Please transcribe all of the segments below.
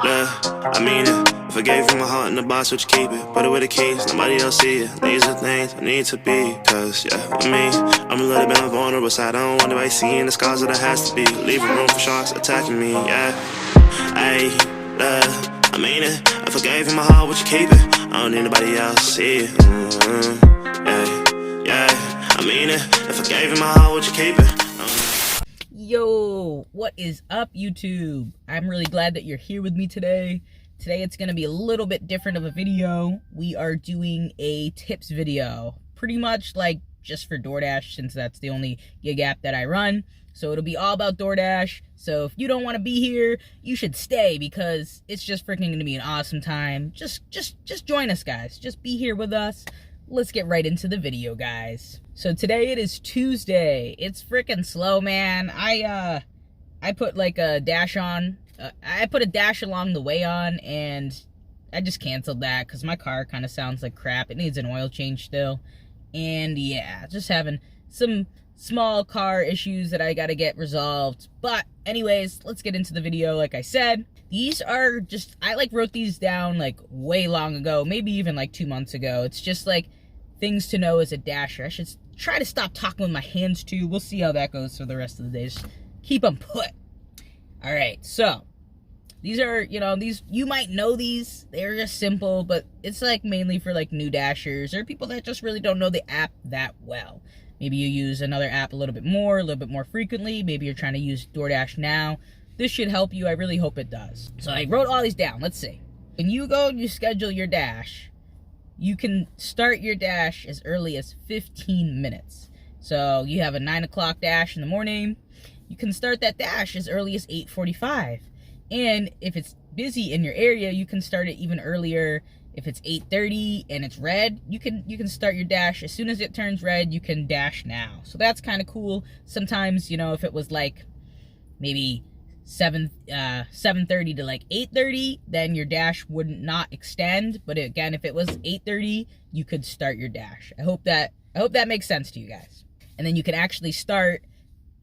look, I mean it. If I gave you my heart in the box, would you keep it? Put it with the keys, nobody else see it. These are things I need to be. Cause, yeah, with me, I'm a little bit on the vulnerable side. I don't want nobody seeing the scars that it has to be. Leaving room for sharks attacking me, yeah. Ayy, look, I mean it. If I gave you my heart, would you keep it? I don't need nobody else see it. Yeah, I mean it. If I gave you my heart, would you keep it? Yo, what is up, YouTube? I'm really glad that you're here with me today. Today it's going to be a little bit different of a video. We are doing a tips video, pretty much like just for DoorDash, since that's the only gig app that I run. So it'll be all about DoorDash. So if you don't want to be here, you should stay, because it's just freaking going to be an awesome time. Just join us, guys. Just be here with us. Let's get right into the video, guys. So today it is Tuesday. It's freaking slow, man. I put like a dash on. I put a dash along the way on, and I just canceled that because my car kind of sounds like crap. It needs an oil change still. And yeah, just having some small car issues that I got to get resolved. But anyways, let's get into the video. Like I said, these are just, I like wrote these down like way long ago, maybe even like 2 months ago. It's just like things to know as a dasher. I should try to stop talking with my hands too. We'll see how that goes for the rest of the day. Just keep them put. All right, so these are, these, you might know these. They're just simple, but it's like mainly for like new dashers or people that just really don't know the app that well. Maybe you use another app a little bit more frequently. Maybe you're trying to use DoorDash now. This should help you. I really hope it does. So I wrote all these down. Let's see. When you go and you schedule your dash, you can start your dash as early as 15 minutes. So you have a 9 o'clock dash in the morning. You can start that dash as early as 8:45. And if it's busy in your area, you can start it even earlier. If it's 8:30 and it's red, you can start your dash as soon as it turns red. You can dash now. So that's kind of cool. Sometimes, if it was like maybe 7:30 to like 8:30, then your dash would not extend. But again, if it was 8:30, you could start your dash. I hope that makes sense to you guys. And then you can actually start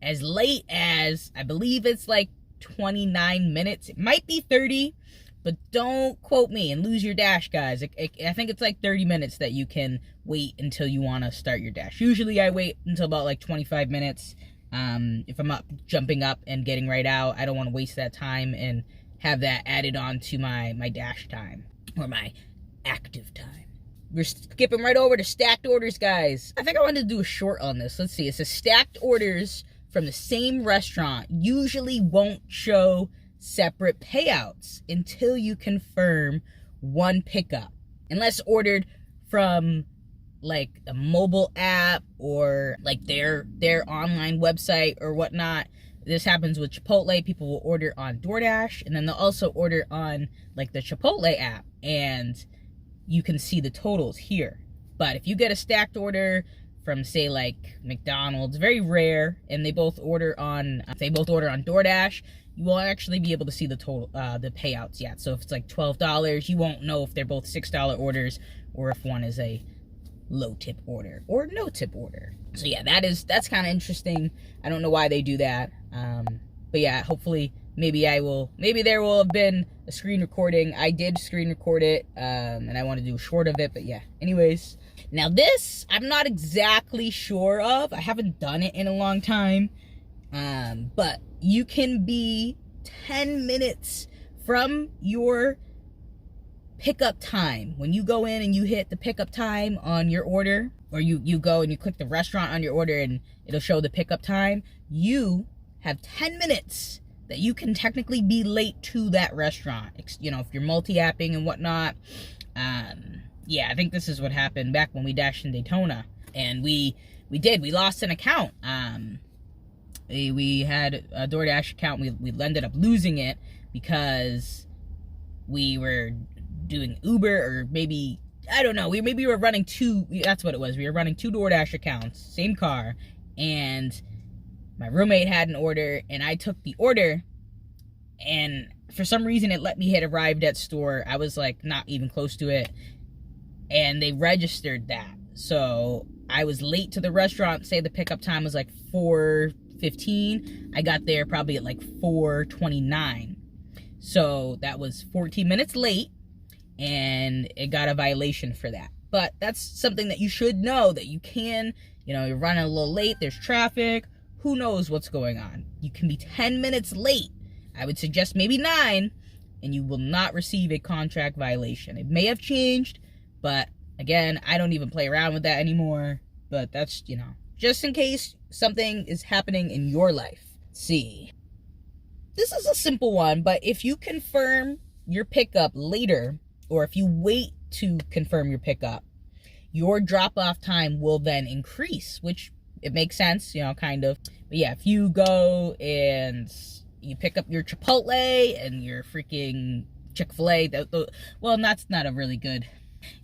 as late as, I believe it's like 29 minutes. It might be 30, but don't quote me and lose your dash, guys. I think it's like 30 minutes that you can wait until you want to start your dash. Usually I wait until about like 25 minutes. If I'm up, jumping up and getting right out, I don't want to waste that time and have that added on to my dash time or my active time. We're skipping right over to stacked orders, guys. I think I wanted to do a short on this. Let's see. It says stacked orders from the same restaurant usually won't show separate payouts until you confirm one pickup, unless ordered from like a mobile app or like their online website or whatnot. This happens with Chipotle. People will order on DoorDash, and then they'll also order on like the Chipotle app, and you can see the totals here. But if you get a stacked order from, say, like McDonald's, very rare, and they both order on DoorDash, you won't actually be able to see the total, the payouts yet. So if it's like $12, you won't know if they're both $6 orders or if one is a low tip order or no tip order. So yeah, that's kind of interesting. I don't know why they do that. But yeah, hopefully maybe there will have been a screen recording. I did screen record it, and I want to do a short of it, but yeah. Anyways, now this, I'm not exactly sure of. I haven't done it in a long time. But you can be 10 minutes from your pickup time. When you go in and you hit the pickup time on your order, or you go and you click the restaurant on your order and it'll show the pickup time, you have 10 minutes that you can technically be late to that restaurant. If you're multi-apping and whatnot. Yeah, I think this is what happened back when we dashed in Daytona. And we lost an account. We had a DoorDash account. We ended up losing it because we were doing Uber, or maybe, I don't know. Maybe we were running that's what it was. We were running 2 DoorDash accounts, same car. And my roommate had an order, and I took the order, and for some reason it let me hit arrived at store. I was like not even close to it, and they registered that. So I was late to the restaurant. Say the pickup time was like 4:15. I got there probably at like 4:29. So that was 14 minutes late, and it got a violation for that. But that's something that you should know, that you can, you're running a little late, there's traffic, who knows what's going on. You can be 10 minutes late. I would suggest maybe 9, and you will not receive a contract violation. It may have changed, but again, I don't even play around with that anymore. But that's, just in case something is happening in your life. Let's see. This is a simple one, but if you confirm your pickup later, or if you wait to confirm your pickup, your drop-off time will then increase, which it makes sense, kind of. But yeah, if you go and you pick up your Chipotle and your freaking Chick-fil-A, well, that's not a really good.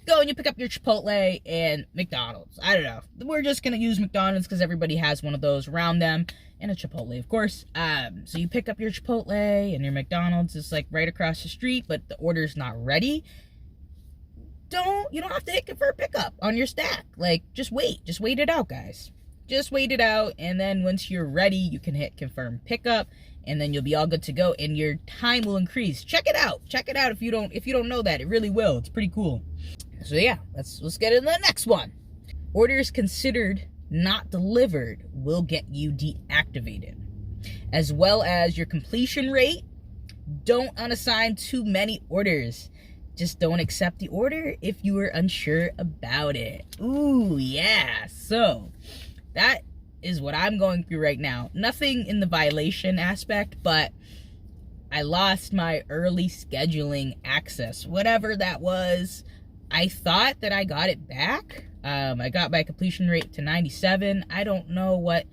Go and you pick up your Chipotle and McDonald's. I don't know. We're just going to use McDonald's because everybody has one of those around them. And a Chipotle, of course. So you pick up your Chipotle and your McDonald's is like right across the street, but the order's not ready. You don't have to hit confirm pickup on your stack. Like, just wait it out, guys. Just wait it out, and then once you're ready, you can hit confirm pickup, and then you'll be all good to go, and your time will increase. Check it out if you don't know that. It really will. It's pretty cool. So yeah, let's get into the next one. Orders considered not delivered will get you deactivated, as well as your completion rate. Don't unassign too many orders. Just don't accept the order if you are unsure about it. Ooh, yeah. So that is what I'm going through right now. Nothing in the violation aspect, but I lost my early scheduling access, whatever that was. I thought that I got it back. I got my completion rate to 97. I don't know what,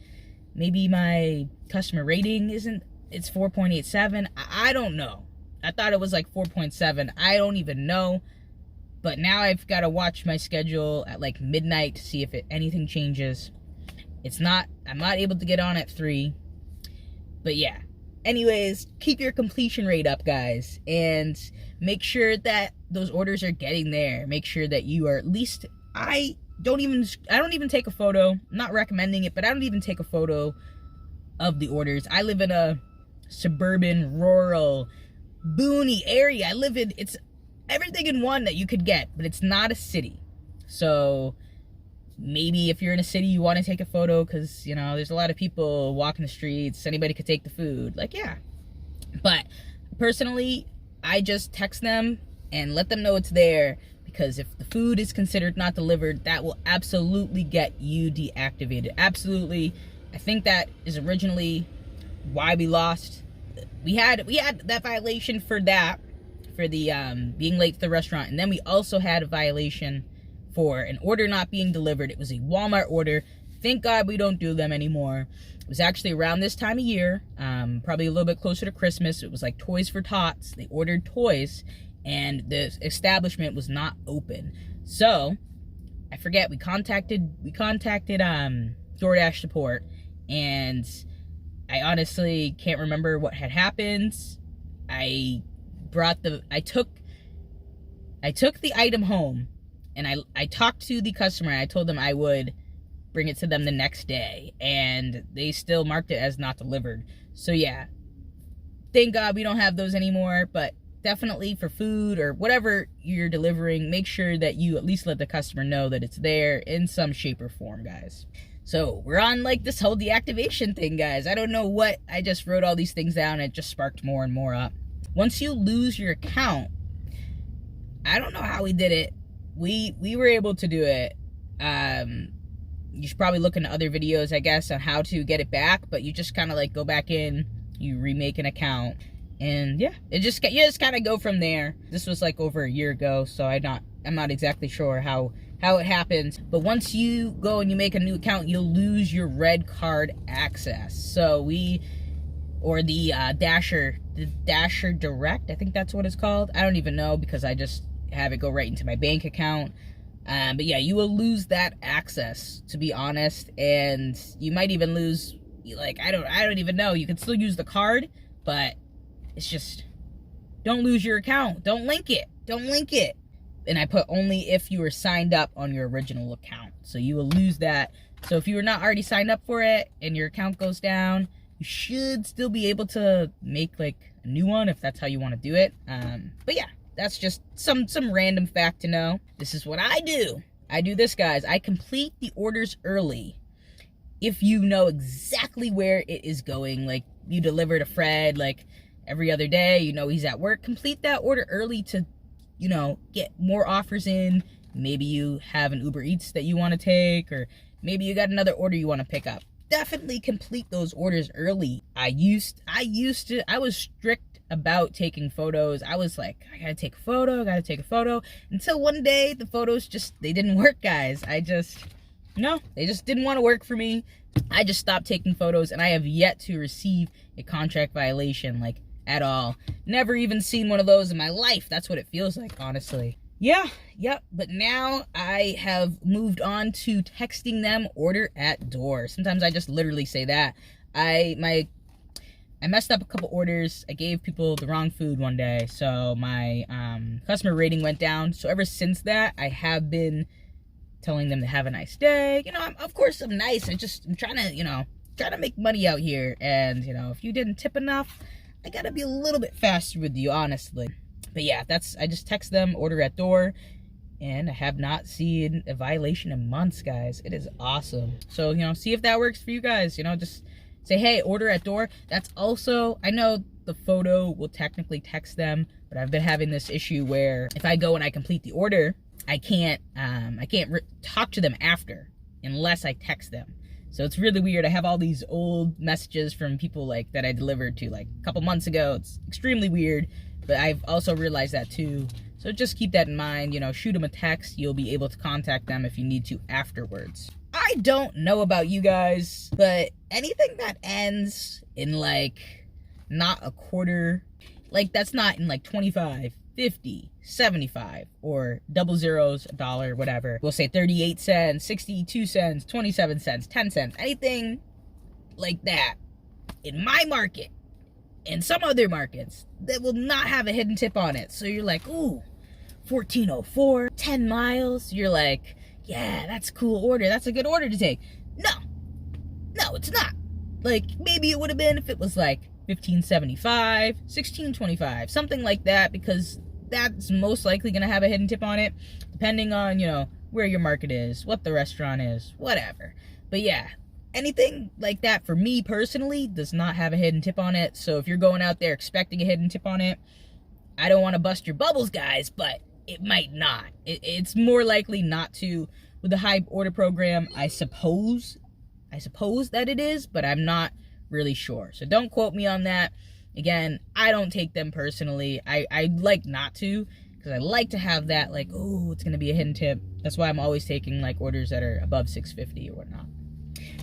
maybe my customer rating it's 4.87. I don't know. I thought it was like 4.7. I don't even know. But now I've got to watch my schedule at like midnight to see if anything changes. I'm not able to get on at 3. But yeah. Anyways, keep your completion rate up, guys. And make sure that those orders are getting there. Make sure that you are at least, I don't even take a photo. I'm not recommending it, but I don't even take a photo of the orders. I live in a suburban, rural, boony area. It's everything in one that you could get, but it's not a city. So maybe if you're in a city, you want to take a photo because, there's a lot of people walking the streets. Anybody could take the food. Like, yeah. But personally, I just text them and let them know it's there, because if the food is considered not delivered, that will absolutely get you deactivated. Absolutely. I think that is originally why we lost. We had that violation for the being late to the restaurant, and then we also had a violation for an order not being delivered. It was a Walmart order. Thank God we don't do them anymore. It was actually around this time of year, probably a little bit closer to Christmas. It was like Toys for Tots. They ordered toys, and the establishment was not open. So I forget, we contacted DoorDash support, and I honestly can't remember what had happened. I took the item home, and I talked to the customer. I told them I would bring it to them the next day, and they still marked it as not delivered. So yeah, thank God we don't have those anymore. But definitely for food or whatever you're delivering, make sure that you at least let the customer know that it's there in some shape or form, guys. So we're on like this whole deactivation thing, guys. I don't know what, I just wrote all these things down and it just sparked more and more up. Once you lose your account, I don't know how we did it. We were able to do it. You should probably look into other videos, I guess, on how to get it back, but you just kind of like go back in, you remake an account, and yeah, you just kind of go from there. This was like over a year ago, so I'm not exactly sure how it happens. But once you go and you make a new account, you'll lose your red card access. So the Dasher Direct, I think that's what it's called. I don't even know, because I just have it go right into my bank account. But yeah, you will lose that access, to be honest, and you might even lose, like, I don't even know. You can still use the card, but it's just, don't lose your account. Don't link it. And I put only if you were signed up on your original account. So you will lose that. So if you were not already signed up for it and your account goes down, You should still be able to make like a new one if that's how you want to do it. But yeah, that's just some random fact to know. This is what I do. I do this, guys. I complete the orders early. If you know exactly where it is going, like you deliver to Fred like every other day, you know he's at work, complete that order early to, you know, get more offers in. Maybe you have an Uber Eats that you want to take, or maybe you got another order you want to pick up. Definitely complete those orders early. I was strict about taking photos. I was like, I gotta take a photo, until one day the photos they didn't work, guys. They just didn't want to work for me. I just stopped taking photos, and I have yet to receive a contract violation, like, at all. Never even seen one of those in my life. That's what it feels like, honestly. Yep, but now I have moved on to texting them order at door. Sometimes I just literally say that. I messed up a couple orders. I gave people the wrong food one day, so my customer rating went down. So ever since that, I have been telling them to have a nice day. You know, of course I'm nice. I'm trying to make money out here. And, you know, if you didn't tip enough, I gotta be a little bit faster with you, honestly. But yeah, I just text them, order at door, and I have not seen a violation in months, guys. It is awesome. So, you know, see if that works for you guys. You know, just say, hey, order at door. That's also, I know the photo will technically text them, but I've been having this issue where if I go and I complete the order, I can't talk to them after unless I text them. So it's really weird. I have all these old messages from people like that I delivered to like a couple months ago. It's extremely weird, but I've also realized that too. So just keep that in mind. You know, shoot them a text. You'll be able to contact them if you need to afterwards. I don't know about you guys, but anything that ends in like not a quarter, like that's not in like 25, 50, 75, or double zeros, a dollar, whatever. We'll say 38 cents, 62 cents, 27 cents, 10 cents, anything like that in my market and some other markets that will not have a hidden tip on it. So you're like, ooh, 1404, 10 miles. You're like, yeah, that's a cool order. That's a good order to take. No, it's not. Like, maybe it would have been if it was like 1575, 1625, something like that, because that's most likely going to have a hidden tip on it, depending on, you know, where your market is, what the restaurant is, whatever. But yeah, anything like that for me personally does not have a hidden tip on it. So if you're going out there expecting a hidden tip on it, I don't want to bust your bubbles, guys, but it might not. It's more likely not to with the high order program. I suppose that it is, but I'm not really sure. So don't quote me on that. Again, I don't take them personally. I like not to, because I like to have that, like, oh, it's going to be a hidden tip. That's why I'm always taking, like, orders that are above $6.50 or whatnot.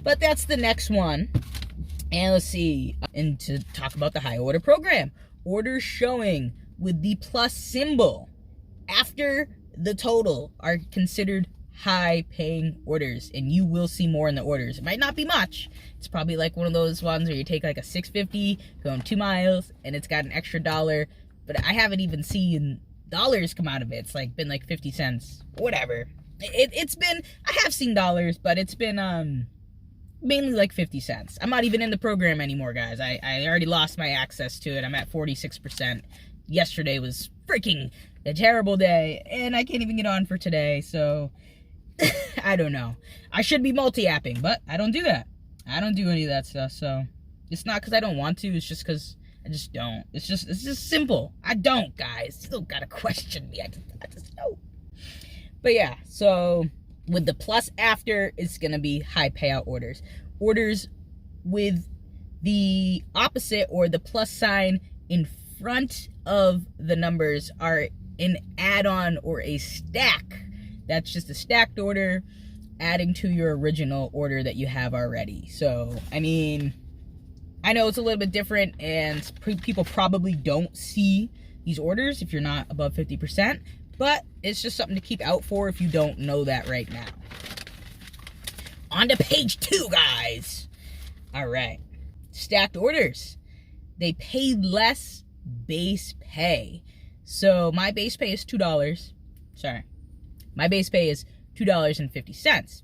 But that's the next one. And let's see. And to talk about the high order program. Orders showing with the plus symbol after the total are considered high paying orders, and you will see more in the orders. It might not be much. It's probably like one of those ones where you take like a $6.50 going 2 miles and it's got an extra $1, but I haven't even seen dollars come out of it. It's like been like 50 cents, whatever. It's been, I have seen dollars, but it's been mainly like 50 cents. I'm not even in the program anymore, guys. I already lost my access to it. I'm at 46%. Yesterday was freaking a terrible day, and I can't even get on for today, so I don't know. I should be multi-apping, but I don't do that. I don't do any of that stuff, so it's not because I don't want to, it's just because I just don't. It's just simple. I don't, guys. You don't gotta question me. I just don't. But yeah, so with the plus after, it's gonna be high payout orders. Orders with the opposite or the plus sign in front of the numbers are an add-on or a stack. That's just a stacked order adding to your original order that you have already. So, I mean, I know it's a little bit different, and people probably don't see these orders if you're not above 50%, but it's just something to keep out for if you don't know that right now. On to page 2, guys. All right. Stacked orders. They paid less base pay. So my base pay is $2. Sorry. My base pay is $2.50.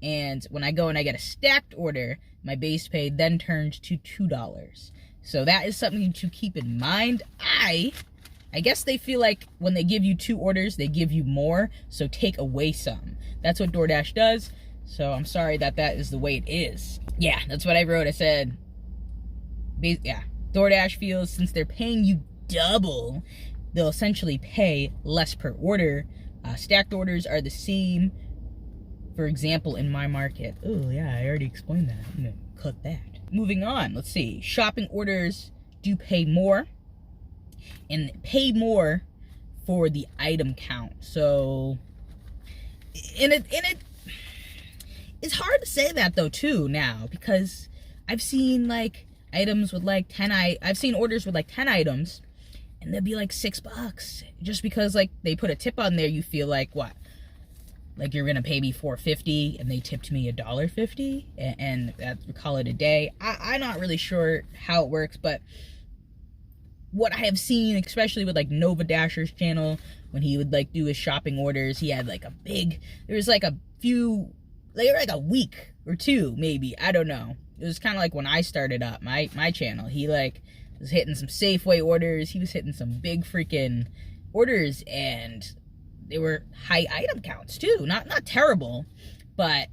And when I go and I get a stacked order, my base pay then turned to $2. So that is something to keep in mind. I guess they feel like when they give you 2 orders, they give you more, so take away some. That's what DoorDash does, so I'm sorry that is the way it is. Yeah, that's what I wrote. I said, yeah, DoorDash feels since they're paying you double, they'll essentially pay less per order. Stacked orders are the same. For example, in my market. Oh, yeah, I already explained that. I'm gonna cut that. Moving on, let's see. Shopping orders do pay more. And pay more for the item count. So, it's hard to say that though too now, because I've seen like items with like I've seen orders with like 10 items, and they'll be like $6 just because like they put a tip on there. You feel like what? Like you're gonna pay me $4.50 and they tipped me $1.50 and we call it a day. I'm not really sure how it works, but what I have seen, especially with like Nova Dasher's channel, when he would like do his shopping orders, he had like there was like a week or 2 maybe, I don't know. It was kind of like when I started up my channel. He like was hitting some Safeway orders, he was hitting some big freaking orders, and they were high item counts too. Not terrible, but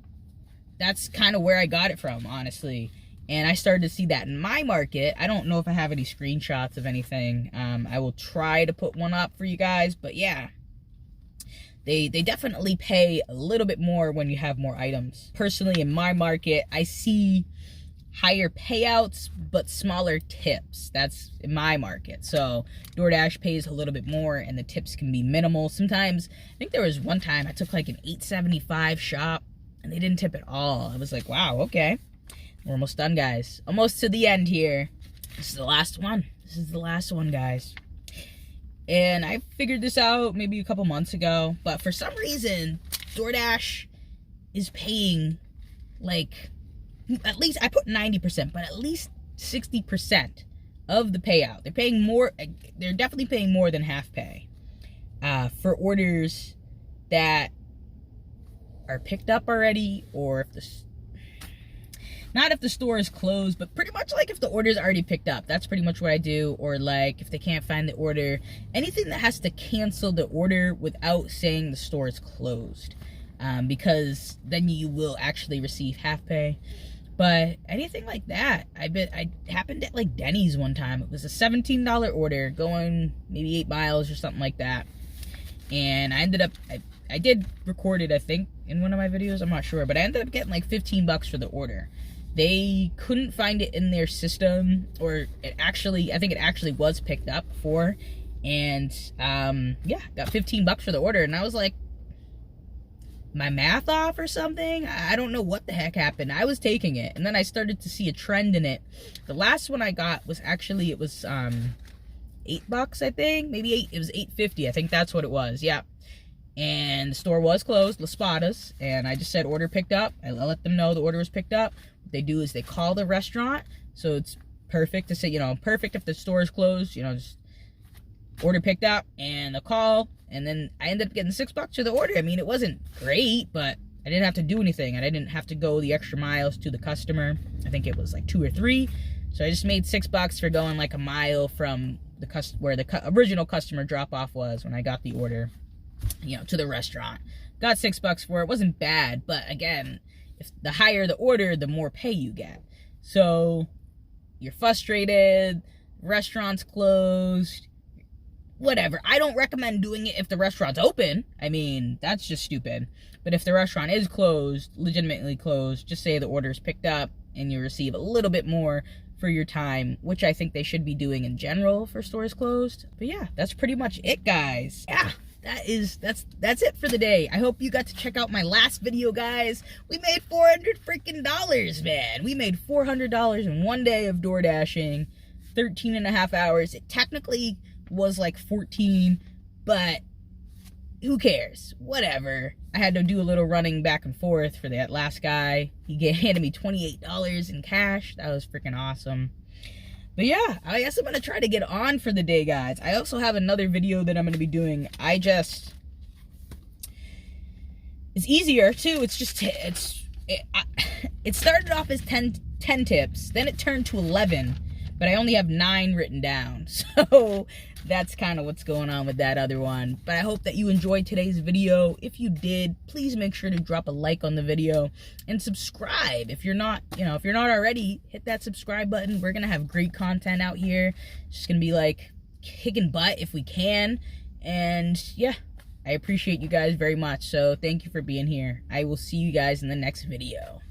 that's kind of where I got it from, honestly. And I started to see that in my market. I don't know if I have any screenshots of anything. I will try to put one up for you guys. But yeah, they definitely pay a little bit more when you have more items. Personally, in my market, I see higher payouts but smaller tips. That's in my market. So DoorDash pays a little bit more and the tips can be minimal. Sometimes, I think there was one time I took like an $8.75 shop and they didn't tip at all. I was like, wow, okay. We're almost done, guys. Almost to the end here. This is the last one. This is the last one, guys. And I figured this out maybe a couple months ago, but for some reason, DoorDash is paying like, at least, I put 90%, but at least 60% of the payout. They're paying more, they're definitely paying more than half pay for orders that are picked up already, or if the not if the store is closed, but pretty much like if the order's already picked up. That's pretty much what I do. Or like if they can't find the order, anything that has to cancel the order without saying the store is closed, because then you will actually receive half pay. But anything like that, I happened at like Denny's one time. It was a $17 order going maybe 8 miles or something like that, and I ended up I did record it, I think, in one of my videos, I'm not sure, but I ended up getting like $15 for the order. They couldn't find it in their system, or I think it actually was picked up before, and yeah, got $15 for the order. And I was like, my math off or something? I don't know what the heck happened. I was taking it, and then I started to see a trend in it. The last one I got was actually, it was $8, I think, maybe it was $8.50. I think that's what it was. Yeah. And the store was closed, La Spada's, and I just said order picked up. I let them know the order was picked up. What they do is they call the restaurant, so it's perfect to say, you know, perfect if the store is closed, you know, just order picked up, and the call, and then I ended up getting $6 for the order. I mean, it wasn't great, but I didn't have to do anything, and I didn't have to go the extra miles to the customer. I think it was like 2 or 3, so I just made $6 for going like a mile from where the original customer drop-off was when I got the order, you know, to the restaurant. Got $6 for it. Wasn't bad, but again, if the higher the order, the more pay you get. So you're frustrated, restaurant's closed, whatever. I don't recommend doing it if the restaurant's open. I mean, that's just stupid. But if the restaurant is closed, legitimately closed, just say the order's picked up and you receive a little bit more for your time, which I think they should be doing in general for stores closed. But yeah, that's pretty much it, guys. Yeah. That's it for the day. I hope you got to check out my last video, guys. We made $400 man. We made $400 in one day of door dashing, 13 and a half hours. It technically was like 14, but who cares? Whatever. I had to do a little running back and forth for that last guy. He handed me $28 in cash. That was freaking awesome. But yeah, I guess I'm going to try to get on for the day, guys. I also have another video that I'm going to be doing. It's easier, too. It started off as 10 10 tips. Then it turned to 11, but I only have 9 written down. So that's kind of what's going on with that other one. But I hope that you enjoyed today's video. If you did, please make sure to drop a like on the video and subscribe. If you're not, if you're not already, hit that subscribe button. We're going to have great content out here. It's just going to be like kicking butt if we can. And yeah, I appreciate you guys very much. So thank you for being here. I will see you guys in the next video.